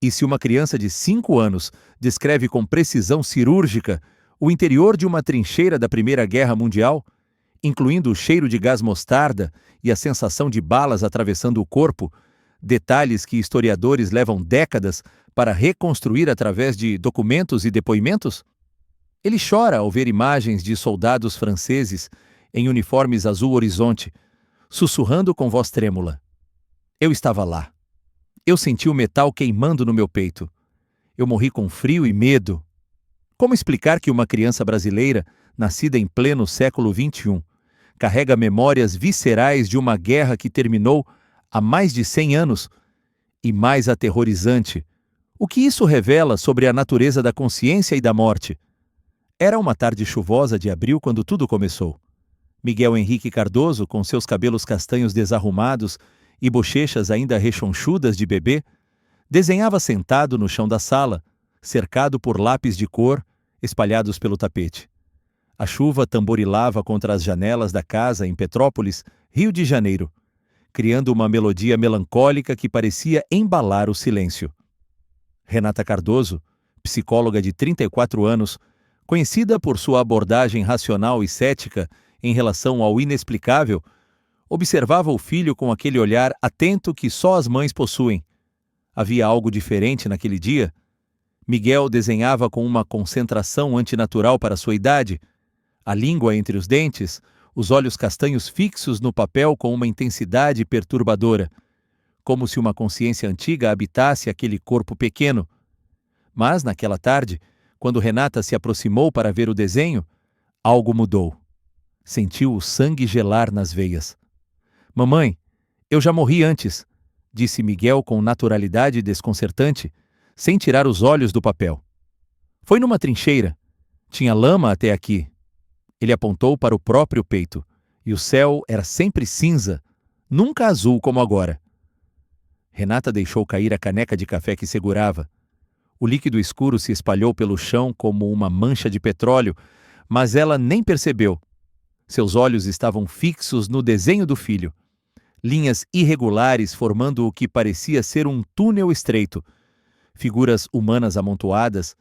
E se uma criança de 5 anos descreve com precisão cirúrgica o interior de uma trincheira da Primeira Guerra Mundial, incluindo o cheiro de gás mostarda e a sensação de balas atravessando o corpo, detalhes que historiadores levam décadas para reconstruir através de documentos e depoimentos? Ele chora ao ver imagens de soldados franceses em uniformes azul horizonte, sussurrando com voz trêmula. Eu estava lá. Eu senti o metal queimando no meu peito. Eu morri com frio e medo. Como explicar que uma criança brasileira, nascida em pleno século XXI, carrega memórias viscerais de uma guerra que terminou há mais de 100 anos? E mais aterrorizante, o que isso revela sobre a natureza da consciência e da morte? Era uma tarde chuvosa de abril quando tudo começou. Miguel Henrique Cardoso, com seus cabelos castanhos desarrumados e bochechas ainda rechonchudas de bebê, desenhava sentado no chão da sala, cercado por lápis de cor espalhados pelo tapete. A chuva tamborilava contra as janelas da casa em Petrópolis, Rio de Janeiro, criando uma melodia melancólica que parecia embalar o silêncio. Renata Cardoso, psicóloga de 34 anos, conhecida por sua abordagem racional e cética em relação ao inexplicável, observava o filho com aquele olhar atento que só as mães possuem. Havia algo diferente naquele dia. Miguel desenhava com uma concentração antinatural para sua idade, a língua entre os dentes, os olhos castanhos fixos no papel com uma intensidade perturbadora, como se uma consciência antiga habitasse aquele corpo pequeno. Mas, naquela tarde, quando Renata se aproximou para ver o desenho, algo mudou. Sentiu o sangue gelar nas veias. Mamãe, eu já morri antes, disse Miguel com naturalidade desconcertante, sem tirar os olhos do papel. Foi numa trincheira. Tinha lama até aqui. Ele apontou para o próprio peito, e o céu era sempre cinza, nunca azul como agora. Renata deixou cair a caneca de café que segurava. O líquido escuro se espalhou pelo chão como uma mancha de petróleo, mas ela nem percebeu. Seus olhos estavam fixos no desenho do filho. Linhas irregulares formando o que parecia ser um túnel estreito, figuras humanas amontoadas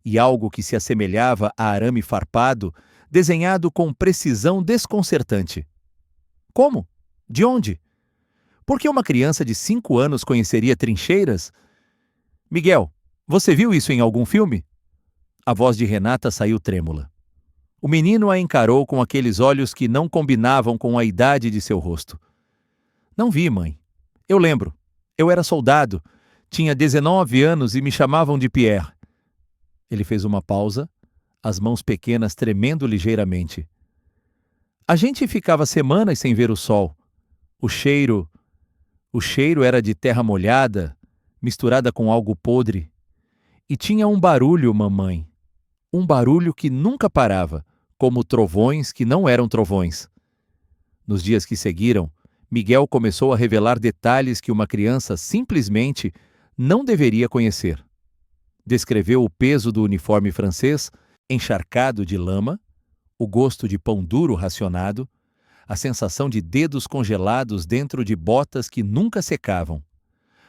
e algo que se assemelhava a arame farpado, desenhado com precisão desconcertante. Como? De onde? Por que uma criança de 5 anos conheceria trincheiras? Miguel, você viu isso em algum filme? A voz de Renata saiu trêmula. O menino a encarou com aqueles olhos que não combinavam com a idade de seu rosto. Não vi, mãe. Eu lembro. Eu era soldado. Tinha 19 anos e me chamavam de Pierre. Ele fez uma pausa, as mãos pequenas tremendo ligeiramente. A gente ficava semanas sem ver o sol. O cheiro era de terra molhada, misturada com algo podre. E tinha um barulho, mamãe. Um barulho que nunca parava, como trovões que não eram trovões. Nos dias que seguiram, Miguel começou a revelar detalhes que uma criança simplesmente não deveria conhecer. Descreveu o peso do uniforme francês, encharcado de lama, o gosto de pão duro racionado, a sensação de dedos congelados dentro de botas que nunca secavam.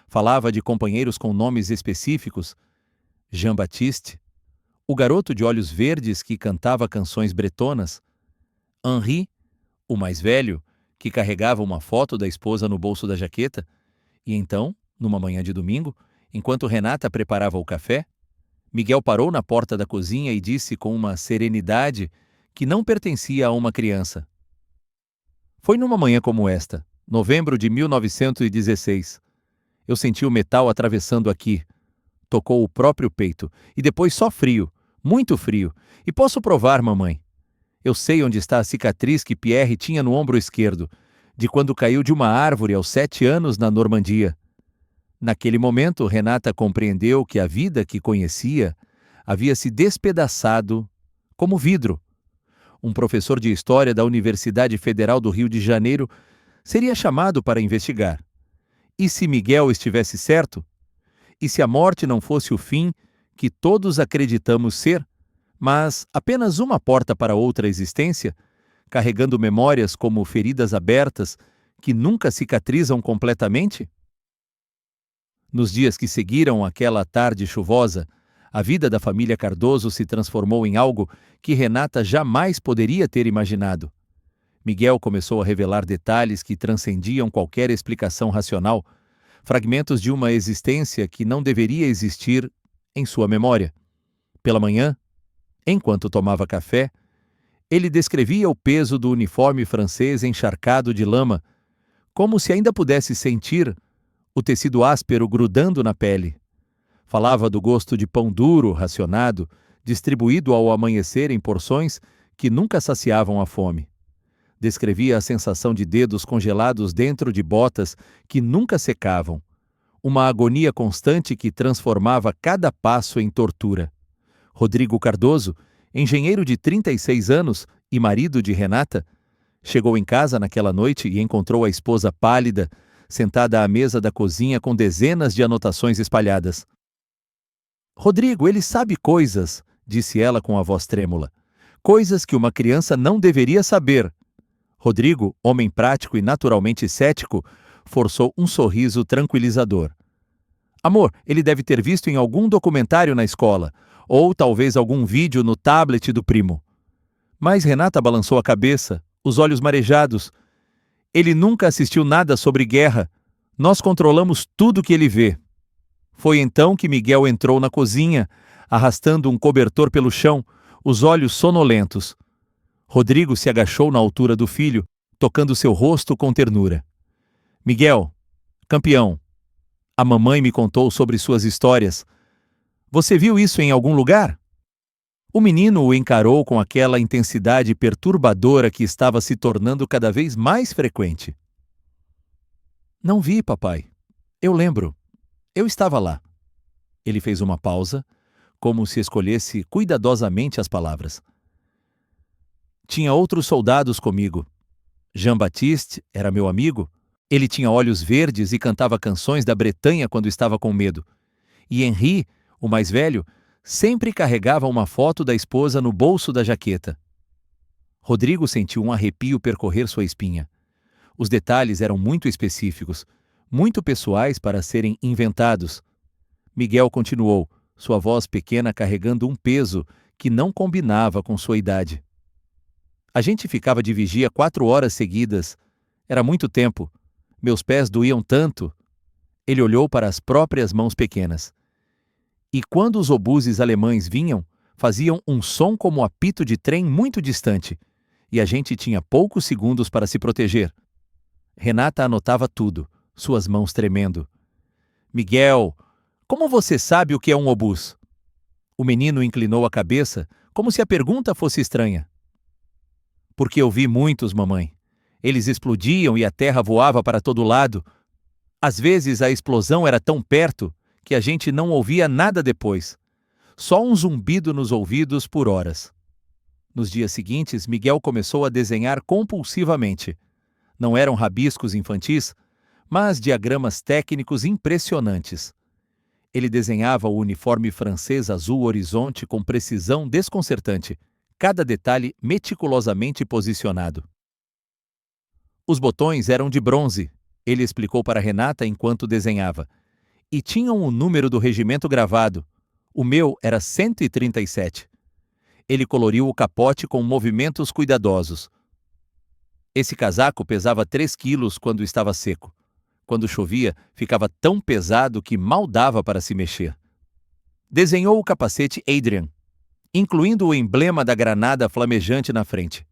Falava de companheiros com nomes específicos, Jean-Baptiste, o garoto de olhos verdes que cantava canções bretonas, Henri, o mais velho, que carregava uma foto da esposa no bolso da jaqueta, e então, numa manhã de domingo, enquanto Renata preparava o café, Miguel parou na porta da cozinha e disse com uma serenidade que não pertencia a uma criança. Foi numa manhã como esta, novembro de 1916. Eu senti o metal atravessando aqui. Tocou o próprio peito, e depois só frio, muito frio. E posso provar, mamãe. Eu sei onde está a cicatriz que Pierre tinha no ombro esquerdo, de quando caiu de uma árvore aos 7 anos na Normandia. Naquele momento, Renata compreendeu que a vida que conhecia havia se despedaçado como vidro. Um professor de História da Universidade Federal do Rio de Janeiro seria chamado para investigar. E se Miguel estivesse certo? E se a morte não fosse o fim que todos acreditamos ser, mas apenas uma porta para outra existência, carregando memórias como feridas abertas que nunca cicatrizam completamente? Nos dias que seguiram aquela tarde chuvosa, a vida da família Cardoso se transformou em algo que Renata jamais poderia ter imaginado. Miguel começou a revelar detalhes que transcendiam qualquer explicação racional, fragmentos de uma existência que não deveria existir em sua memória. Pela manhã, enquanto tomava café, ele descrevia o peso do uniforme francês encharcado de lama, como se ainda pudesse sentir o tecido áspero grudando na pele. Falava do gosto de pão duro, racionado, distribuído ao amanhecer em porções que nunca saciavam a fome. Descrevia a sensação de dedos congelados dentro de botas que nunca secavam, uma agonia constante que transformava cada passo em tortura. Rodrigo Cardoso, engenheiro de 36 anos e marido de Renata, chegou em casa naquela noite e encontrou a esposa pálida, sentada à mesa da cozinha com dezenas de anotações espalhadas. "Rodrigo, ele sabe coisas", disse ela com a voz trêmula. "Coisas que uma criança não deveria saber." Rodrigo, homem prático e naturalmente cético, forçou um sorriso tranquilizador. "Amor, ele deve ter visto em algum documentário na escola, ou talvez algum vídeo no tablet do primo." Mas Renata balançou a cabeça, os olhos marejados. "Ele nunca assistiu nada sobre guerra. Nós controlamos tudo que ele vê." Foi então que Miguel entrou na cozinha, arrastando um cobertor pelo chão, os olhos sonolentos. Rodrigo se agachou na altura do filho, tocando seu rosto com ternura. "Miguel, campeão, a mamãe me contou sobre suas histórias. Você viu isso em algum lugar?" O menino o encarou com aquela intensidade perturbadora que estava se tornando cada vez mais frequente. "Não vi, papai. Eu lembro. Eu estava lá." Ele fez uma pausa, como se escolhesse cuidadosamente as palavras. "Tinha outros soldados comigo. Jean-Baptiste era meu amigo. Ele tinha olhos verdes e cantava canções da Bretanha quando estava com medo. E Henri, o mais velho, sempre carregava uma foto da esposa no bolso da jaqueta." Rodrigo sentiu um arrepio percorrer sua espinha. Os detalhes eram muito específicos, muito pessoais para serem inventados. Miguel continuou, sua voz pequena carregando um peso que não combinava com sua idade. "A gente ficava de vigia 4 horas seguidas. Era muito tempo. Meus pés doíam tanto." Ele olhou para as próprias mãos pequenas. "E quando os obuses alemães vinham, faziam um som como apito de trem muito distante, e a gente tinha poucos segundos para se proteger." Renata anotava tudo, suas mãos tremendo. "Miguel, como você sabe o que é um obus?" O menino inclinou a cabeça, como se a pergunta fosse estranha. "Porque eu vi muitos, mamãe. Eles explodiam e a terra voava para todo lado. Às vezes a explosão era tão perto que a gente não ouvia nada depois. Só um zumbido nos ouvidos por horas." Nos dias seguintes, Miguel começou a desenhar compulsivamente. Não eram rabiscos infantis, mas diagramas técnicos impressionantes. Ele desenhava o uniforme francês azul horizonte com precisão desconcertante, cada detalhe meticulosamente posicionado. Os botões eram de bronze, ele explicou para Renata enquanto desenhava, e tinham o número do regimento gravado. O meu era 137. Ele coloriu o capote com movimentos cuidadosos. Esse casaco pesava 3 quilos quando estava seco. Quando chovia, ficava tão pesado que mal dava para se mexer. Desenhou o capacete Adrian, incluindo o emblema da granada flamejante na frente.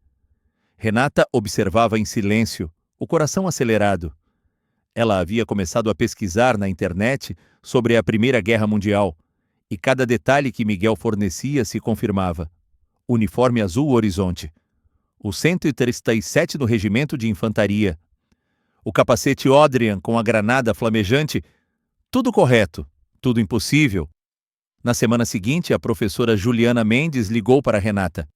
Renata observava em silêncio, o coração acelerado. Ela havia começado a pesquisar na internet sobre a Primeira Guerra Mundial, e cada detalhe que Miguel fornecia se confirmava. Uniforme azul horizonte. O 137 do Regimento de Infantaria. O capacete Adrian com a granada flamejante. Tudo correto, tudo impossível. Na semana seguinte, a professora Juliana Mendes ligou para Renata.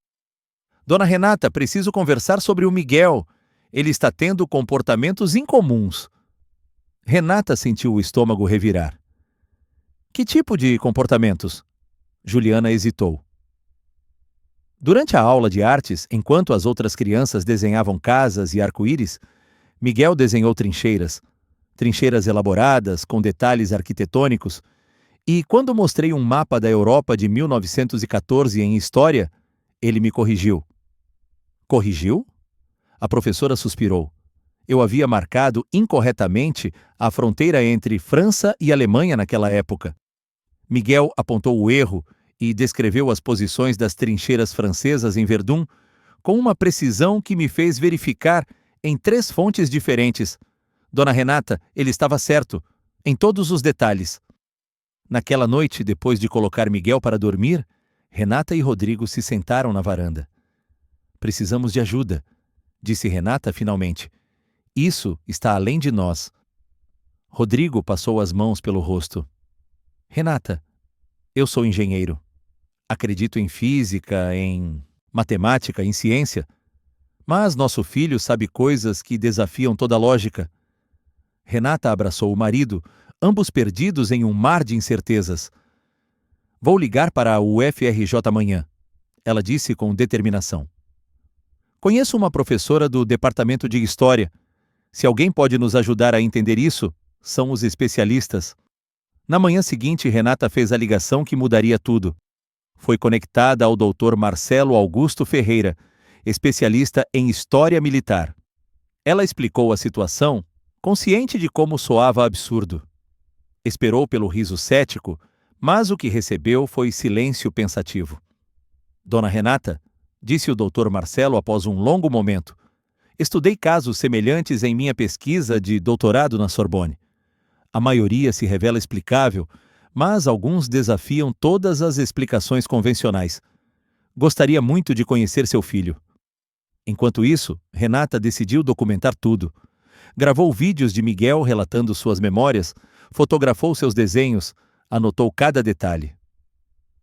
"Dona Renata, preciso conversar sobre o Miguel. Ele está tendo comportamentos incomuns." Renata sentiu o estômago revirar. "Que tipo de comportamentos?" Juliana hesitou. Durante a aula de artes, enquanto as outras crianças desenhavam casas e arco-íris, Miguel desenhou trincheiras. trincheiras elaboradas, com detalhes arquitetônicos, e quando mostrei um mapa da Europa de 1914 em História, ele me corrigiu. Corrigiu? A professora suspirou. Eu havia marcado incorretamente a fronteira entre França e Alemanha naquela época. Miguel apontou o erro e descreveu as posições das trincheiras francesas em Verdun com uma precisão que me fez verificar em 3 fontes diferentes. Dona Renata, ele estava certo, em todos os detalhes. Naquela noite, depois de colocar Miguel para dormir, Renata e Rodrigo se sentaram na varanda. Precisamos de ajuda, disse Renata finalmente. Isso está além de nós. Rodrigo passou as mãos pelo rosto. Renata, eu sou engenheiro. Acredito em física, em matemática, em ciência. Mas nosso filho sabe coisas que desafiam toda a lógica. Renata abraçou o marido, ambos perdidos em um mar de incertezas. Vou ligar para a UFRJ amanhã, ela disse com determinação. Conheço uma professora do Departamento de História. Se alguém pode nos ajudar a entender isso, são os especialistas. Na manhã seguinte, Renata fez a ligação que mudaria tudo. Foi conectada ao Dr. Marcelo Augusto Ferreira, especialista em História Militar. Ela explicou a situação, consciente de como soava absurdo. Esperou pelo riso cético, mas o que recebeu foi silêncio pensativo. Dona Renata, disse o Dr. Marcelo após um longo momento, estudei casos semelhantes em minha pesquisa de doutorado na Sorbonne. A maioria se revela explicável, mas alguns desafiam todas as explicações convencionais. Gostaria muito de conhecer seu filho. Enquanto isso, Renata decidiu documentar tudo. Gravou vídeos de Miguel relatando suas memórias, fotografou seus desenhos, anotou cada detalhe.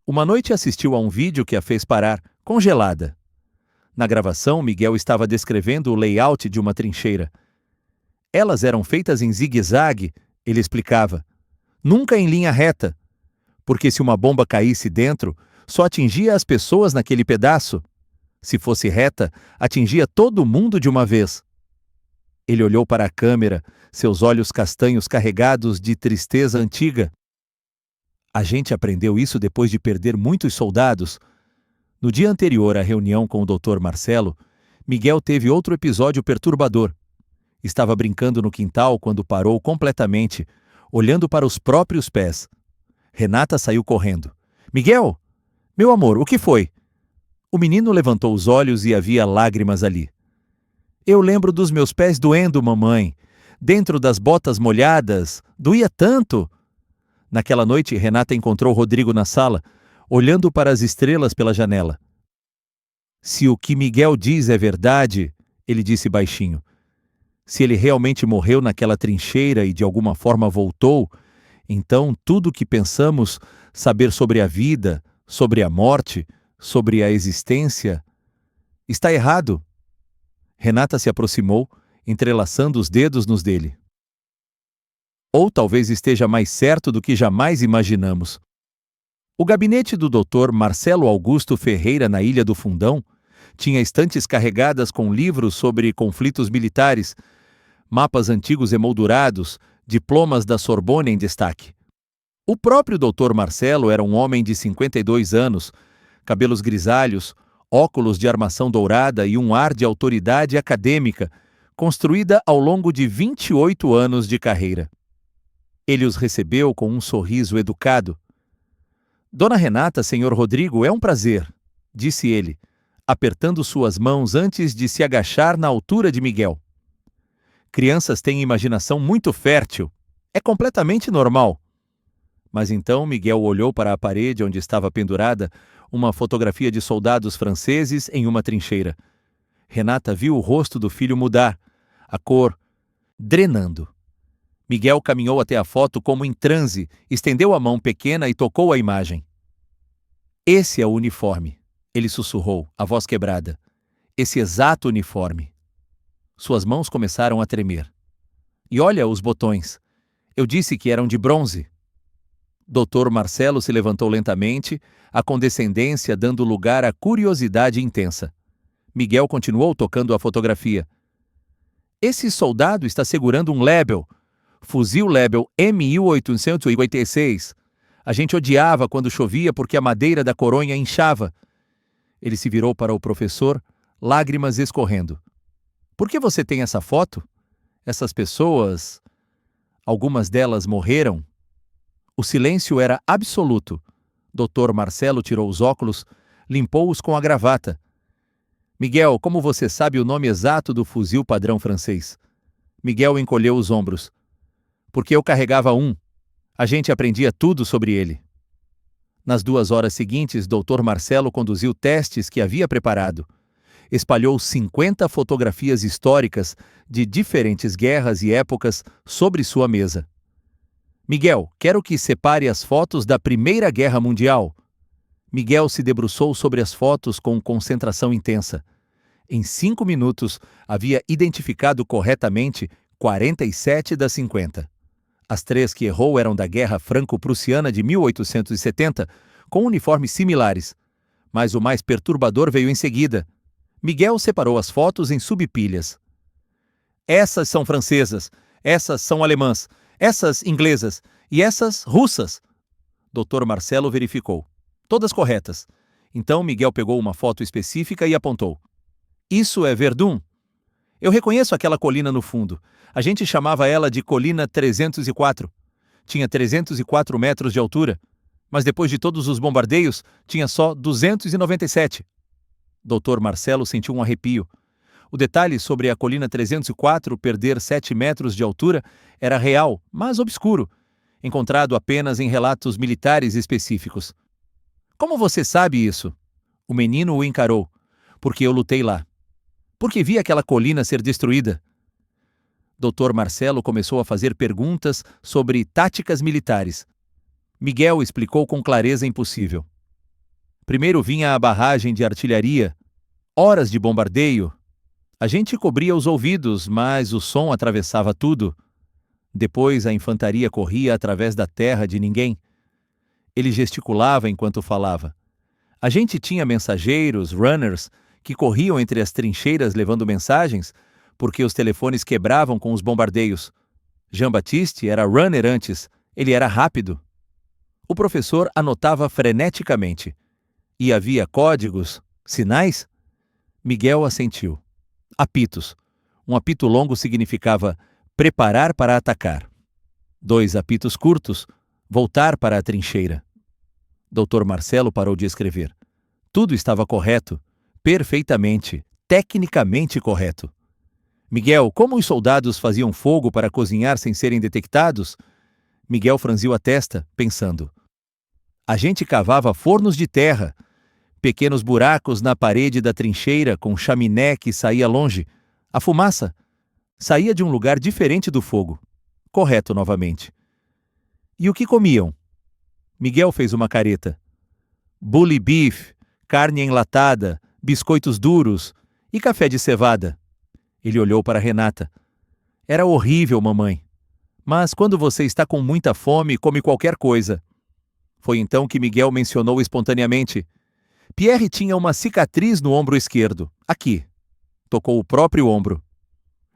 Uma noite assistiu a um vídeo que a fez parar, congelada. Na gravação, Miguel estava descrevendo o layout de uma trincheira. Elas eram feitas em zigue-zague, ele explicava. Nunca em linha reta, porque se uma bomba caísse dentro, só atingia as pessoas naquele pedaço. Se fosse reta, atingia todo mundo de uma vez. Ele olhou para a câmera, seus olhos castanhos carregados de tristeza antiga. A gente aprendeu isso depois de perder muitos soldados. No dia anterior à reunião com o Dr. Marcelo, Miguel teve outro episódio perturbador. Estava brincando no quintal quando parou completamente, olhando para os próprios pés. Renata saiu correndo. Miguel! Meu amor, o que foi? O menino levantou os olhos e havia lágrimas ali. Eu lembro dos meus pés doendo, mamãe. Dentro das botas molhadas. Doía tanto. Naquela noite, Renata encontrou Rodrigo na sala, olhando para as estrelas pela janela. Se o que Miguel diz é verdade, ele disse baixinho, se ele realmente morreu naquela trincheira e de alguma forma voltou, então tudo o que pensamos saber sobre a vida, sobre a morte, sobre a existência, está errado. Renata se aproximou, entrelaçando os dedos nos dele. Ou talvez esteja mais certo do que jamais imaginamos. O gabinete do Dr. Marcelo Augusto Ferreira na Ilha do Fundão tinha estantes carregadas com livros sobre conflitos militares, mapas antigos emoldurados, diplomas da Sorbonne em destaque. O próprio Dr. Marcelo era um homem de 52 anos, cabelos grisalhos, óculos de armação dourada e um ar de autoridade acadêmica, construída ao longo de 28 anos de carreira. Ele os recebeu com um sorriso educado. Dona Renata, senhor Rodrigo, é um prazer, disse ele, apertando suas mãos antes de se agachar na altura de Miguel. Crianças têm imaginação muito fértil. É completamente normal. Mas então Miguel olhou para a parede onde estava pendurada uma fotografia de soldados franceses em uma trincheira. Renata viu o rosto do filho mudar, a cor drenando. Miguel caminhou até a foto como em transe, estendeu a mão pequena e tocou a imagem. Esse é o uniforme, ele sussurrou, a voz quebrada. Esse exato uniforme. Suas mãos começaram a tremer. E olha os botões. Eu disse que eram de bronze. Dr. Marcelo se levantou lentamente, a condescendência dando lugar à curiosidade intensa. Miguel continuou tocando a fotografia. Esse soldado está segurando um Lebel. Fuzil Lebel M1886. A gente odiava quando chovia porque a madeira da coronha inchava. Ele se virou para o professor, lágrimas escorrendo. Por que você tem essa foto? Essas pessoas... Algumas delas morreram? O silêncio era absoluto. Dr. Marcelo tirou os óculos, limpou-os com a gravata. Miguel, como você sabe o nome exato do fuzil padrão francês? Miguel encolheu os ombros. Porque eu carregava um. A gente aprendia tudo sobre ele. Nas 2 horas seguintes, Dr. Marcelo conduziu testes que havia preparado. Espalhou 50 fotografias históricas de diferentes guerras e épocas sobre sua mesa. Miguel, quero que separe as fotos da Primeira Guerra Mundial. Miguel se debruçou sobre as fotos com concentração intensa. Em 5 minutos, havia identificado corretamente 47 das 50. As 3 que errou eram da Guerra Franco-Prussiana de 1870, com uniformes similares. Mas o mais perturbador veio em seguida. Miguel separou as fotos em subpilhas. Essas são francesas, essas são alemãs, essas inglesas e essas russas. Dr. Marcelo verificou. Todas corretas. Então Miguel pegou uma foto específica e apontou. Isso é Verdun? Eu reconheço aquela colina no fundo. A gente chamava ela de Colina 304. Tinha 304 metros de altura, mas depois de todos os bombardeios, tinha só 297. Dr. Marcelo sentiu um arrepio. O detalhe sobre a Colina 304 perder 7 metros de altura era real, mas obscuro, encontrado apenas em relatos militares específicos. Como você sabe isso? O menino o encarou. Porque eu lutei lá. Porque vi aquela colina ser destruída. Dr. Marcelo começou a fazer perguntas sobre táticas militares. Miguel explicou com clareza impossível. Primeiro vinha a barragem de artilharia, horas de bombardeio. A gente cobria os ouvidos, mas o som atravessava tudo. Depois a infantaria corria através da terra de ninguém. Ele gesticulava enquanto falava. A gente tinha mensageiros, runners, que corriam entre as trincheiras levando mensagens, porque os telefones quebravam com os bombardeios. Jean-Baptiste era runner antes, ele era rápido. O professor anotava freneticamente. E havia códigos, sinais? Miguel assentiu. Apitos. Um apito longo significava preparar para atacar. 2 apitos curtos, voltar para a trincheira. Dr. Marcelo parou de escrever. Tudo estava correto, perfeitamente, tecnicamente correto. Miguel, como os soldados faziam fogo para cozinhar sem serem detectados? Miguel franziu a testa, pensando. A gente cavava fornos de terra, pequenos buracos na parede da trincheira com chaminé que saía longe. A fumaça saía de um lugar diferente do fogo. Correto novamente. E o que comiam? Miguel fez uma careta. Bully beef, carne enlatada, biscoitos duros e café de cevada. Ele olhou para Renata. Era horrível, mamãe. Mas quando você está com muita fome, come qualquer coisa. Foi então que Miguel mencionou espontaneamente. Pierre tinha uma cicatriz no ombro esquerdo. Aqui. Tocou o próprio ombro.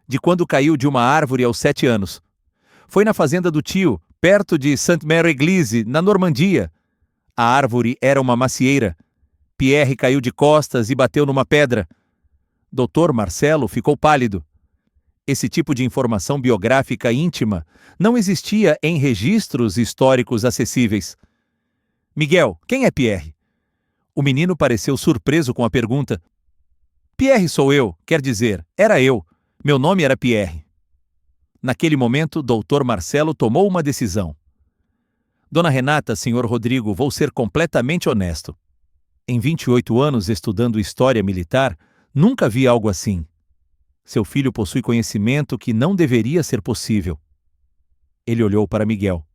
De quando caiu de uma árvore aos 7 anos. Foi na fazenda do tio, perto de Sainte-Mère-Église, na Normandia. A árvore era uma macieira. Pierre caiu de costas e bateu numa pedra. Dr. Marcelo ficou pálido. Esse tipo de informação biográfica íntima não existia em registros históricos acessíveis. Miguel, quem é Pierre? O menino pareceu surpreso com a pergunta. Pierre sou eu, quer dizer, era eu. Meu nome era Pierre. Naquele momento, Dr. Marcelo tomou uma decisão. Dona Renata, Sr. Rodrigo, vou ser completamente honesto. Em 28 anos estudando história militar, nunca vi algo assim. Seu filho possui conhecimento que não deveria ser possível. Ele olhou para Miguel.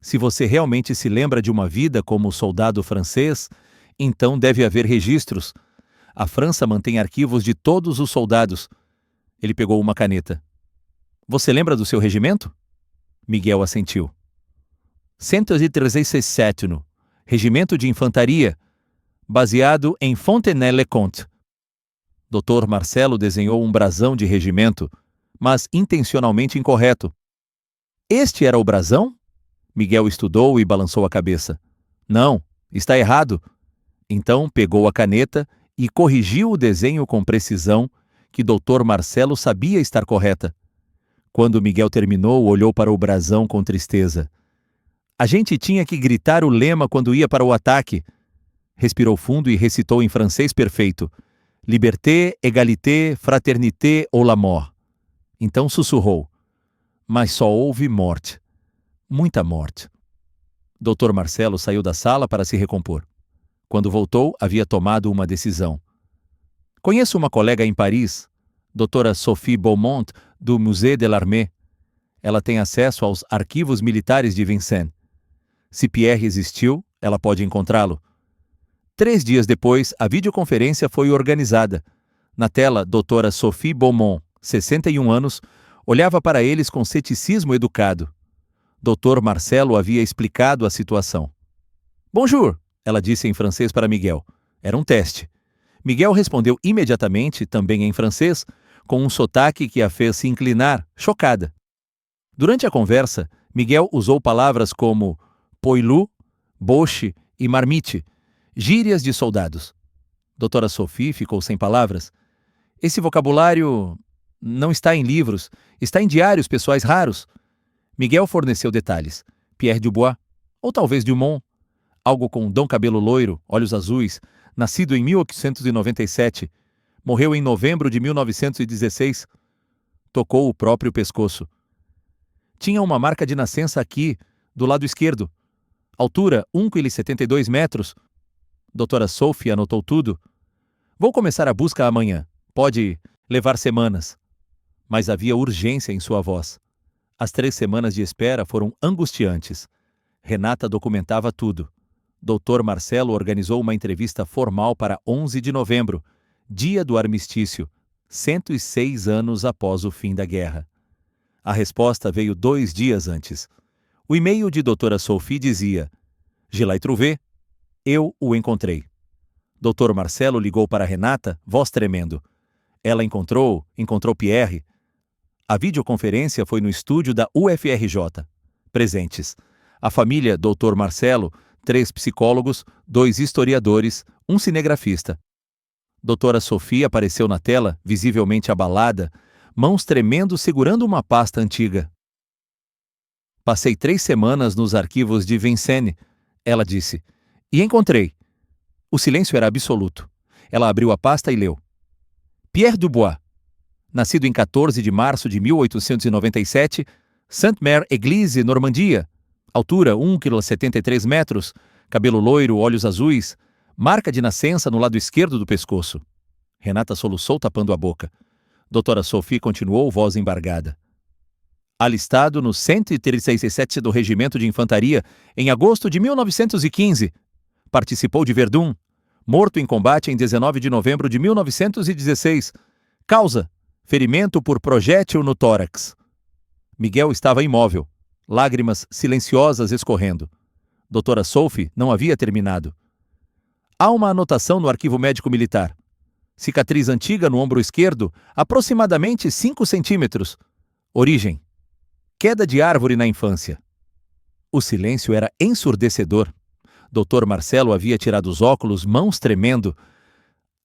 Se você realmente se lembra de uma vida como soldado francês, então deve haver registros. A França mantém arquivos de todos os soldados. Ele pegou uma caneta. Você lembra do seu regimento? Miguel assentiu. 137º, Regimento de Infantaria, baseado em Fontenay-le-Comte. Dr. Marcelo desenhou um brasão de regimento, mas intencionalmente incorreto. Este era o brasão? Miguel estudou e balançou a cabeça. Não, está errado. Então pegou a caneta e corrigiu o desenho com precisão, que Dr. Marcelo sabia estar correta. Quando Miguel terminou, olhou para o brasão com tristeza. A gente tinha que gritar o lema quando ia para o ataque. Respirou fundo e recitou em francês perfeito: Liberté, égalité, fraternité ou la mort. Então sussurrou: mas só houve morte. Muita morte. Dr. Marcelo saiu da sala para se recompor. Quando voltou, havia tomado uma decisão. Conheço uma colega em Paris, doutora Sophie Beaumont, do Musée de l'Armée. Ela tem acesso aos arquivos militares de Vincennes. Se Pierre existiu, ela pode encontrá-lo. 3 dias depois, a videoconferência foi organizada. Na tela, doutora Sophie Beaumont, 61 anos, olhava para eles com ceticismo educado. Dr. Marcelo havia explicado a situação. Bonjour, ela disse em francês para Miguel. Era um teste. Miguel respondeu imediatamente, também em francês, com um sotaque que a fez se inclinar, chocada. Durante a conversa, Miguel usou palavras como poilu, boche e marmite, gírias de soldados. Doutora Sophie ficou sem palavras. Esse vocabulário não está em livros, está em diários pessoais raros. Miguel forneceu detalhes. Pierre Dubois, ou talvez Dumont, algo com Dom Cabelo Loiro, olhos azuis, nascido em 1897, morreu em novembro de 1916. Tocou o próprio pescoço. Tinha uma marca de nascença aqui, do lado esquerdo. Altura, 1,72 metros. Doutora Sophie anotou tudo. Vou começar a busca amanhã. Pode levar semanas. Mas havia urgência em sua voz. As 3 semanas de espera foram angustiantes. Renata documentava tudo. Dr. Marcelo organizou uma entrevista formal para 11 de novembro, dia do armistício, 106 anos após o fim da guerra. A resposta veio 2 dias antes. O e-mail de doutora Sophie dizia: Je l'ai trouvé. Eu o encontrei. Dr. Marcelo ligou para Renata, voz tremendo. Ela encontrou Pierre. A videoconferência foi no estúdio da UFRJ. Presentes: a família Dr. Marcelo, 3 psicólogos, 2 historiadores, um cinegrafista. Doutora Sophie apareceu na tela, visivelmente abalada, mãos tremendo segurando uma pasta antiga. Passei 3 semanas nos arquivos de Vincennes, ela disse, e encontrei. O silêncio era absoluto. Ela abriu a pasta e leu. Pierre Dubois, nascido em 14 de março de 1897, Sainte-Mère-Église, Normandia, altura 1,73 metros, cabelo loiro, olhos azuis, marca de nascença no lado esquerdo do pescoço. Renata soluçou tapando a boca. Doutora Sophie continuou, voz embargada. Alistado no 137º do Regimento de Infantaria em agosto de 1915. Participou de Verdun. Morto em combate em 19 de novembro de 1916. Causa: ferimento por projétil no tórax. Miguel estava imóvel, lágrimas silenciosas escorrendo. Doutora Sophie não havia terminado. Há uma anotação no arquivo médico militar. Cicatriz antiga no ombro esquerdo, aproximadamente 5 centímetros. Origem: queda de árvore na infância. O silêncio era ensurdecedor. Dr. Marcelo havia tirado os óculos, mãos tremendo.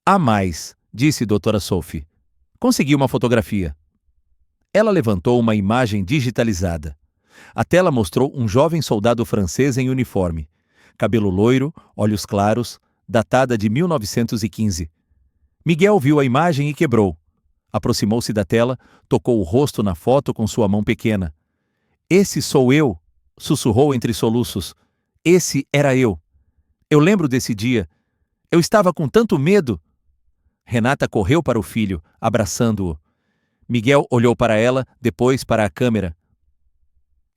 Há mais, disse doutora Sophie. Consegui uma fotografia. Ela levantou uma imagem digitalizada. A tela mostrou um jovem soldado francês em uniforme. Cabelo loiro, olhos claros, datada de 1915. Miguel viu a imagem e quebrou. Aproximou-se da tela, tocou o rosto na foto com sua mão pequena. Esse sou eu, sussurrou entre soluços. Esse era eu. Eu lembro desse dia. Eu estava com tanto medo. Renata correu para o filho, abraçando-o. Miguel olhou para ela, depois para a câmera.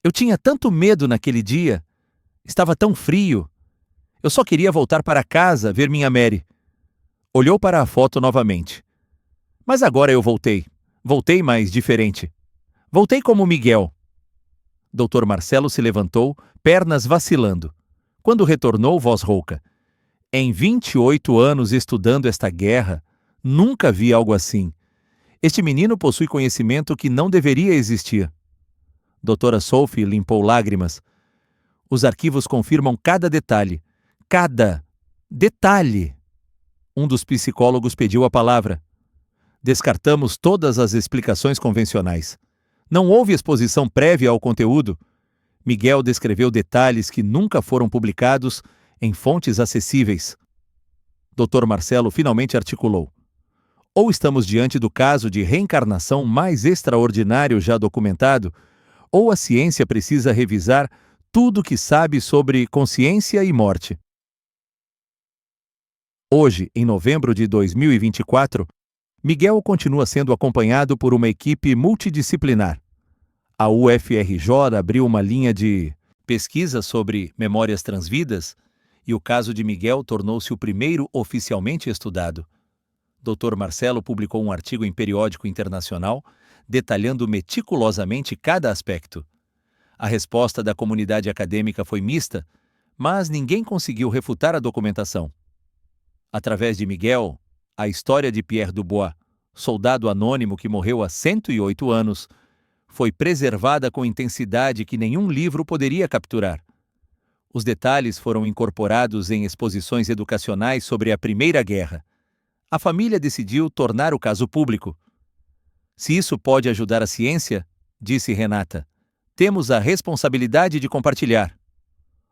Eu tinha tanto medo naquele dia. Estava tão frio. Eu só queria voltar para casa, ver minha Mary. Olhou para a foto novamente. Mas agora eu voltei. Voltei mais diferente. Voltei como Miguel. Dr. Marcelo se levantou, pernas vacilando. Quando retornou, voz rouca. Em 28 anos estudando esta guerra, nunca vi algo assim. Este menino possui conhecimento que não deveria existir. Doutora Sophie limpou lágrimas. Os arquivos confirmam cada detalhe. Cada detalhe! Um dos psicólogos pediu a palavra. Descartamos todas as explicações convencionais. Não houve exposição prévia ao conteúdo. Miguel descreveu detalhes que nunca foram publicados em fontes acessíveis. Dr. Marcelo finalmente articulou. Ou estamos diante do caso de reencarnação mais extraordinário já documentado, ou a ciência precisa revisar tudo o que sabe sobre consciência e morte. Hoje, em novembro de 2024, Miguel continua sendo acompanhado por uma equipe multidisciplinar. A UFRJ abriu uma linha de pesquisa sobre memórias transvidas e o caso de Miguel tornou-se o primeiro oficialmente estudado. Dr. Marcelo publicou um artigo em periódico internacional detalhando meticulosamente cada aspecto. A resposta da comunidade acadêmica foi mista, mas ninguém conseguiu refutar a documentação. Através de Miguel, a história de Pierre Dubois, soldado anônimo que morreu há 108 anos, foi preservada com intensidade que nenhum livro poderia capturar. Os detalhes foram incorporados em exposições educacionais sobre a Primeira Guerra. A família decidiu tornar o caso público. Se isso pode ajudar a ciência, disse Renata, temos a responsabilidade de compartilhar.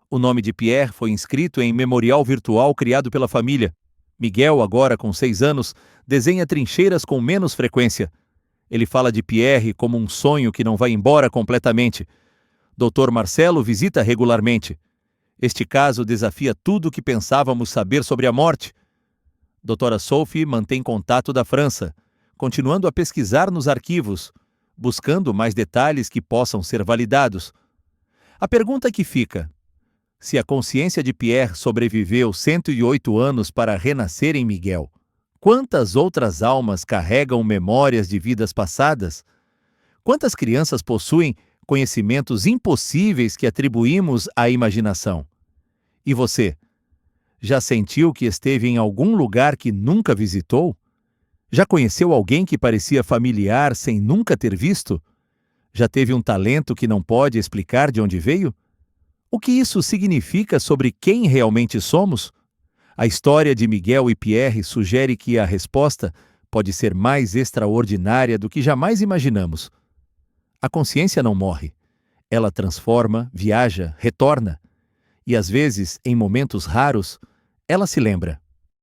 O nome de Pierre foi inscrito em memorial virtual criado pela família. Miguel, agora com 6 anos, desenha trincheiras com menos frequência. Ele fala de Pierre como um sonho que não vai embora completamente. Dr. Marcelo visita regularmente. Este caso desafia tudo o que pensávamos saber sobre a morte. Doutora Sophie mantém contato da França, continuando a pesquisar nos arquivos, buscando mais detalhes que possam ser validados. A pergunta que fica: se a consciência de Pierre sobreviveu 108 anos para renascer em Miguel, quantas outras almas carregam memórias de vidas passadas? Quantas crianças possuem conhecimentos impossíveis que atribuímos à imaginação? E você? Já sentiu que esteve em algum lugar que nunca visitou? Já conheceu alguém que parecia familiar sem nunca ter visto? Já teve um talento que não pode explicar de onde veio? O que isso significa sobre quem realmente somos? A história de Miguel e Pierre sugere que a resposta pode ser mais extraordinária do que jamais imaginamos. A consciência não morre. Ela transforma, viaja, retorna. E às vezes, em momentos raros, ela se lembra.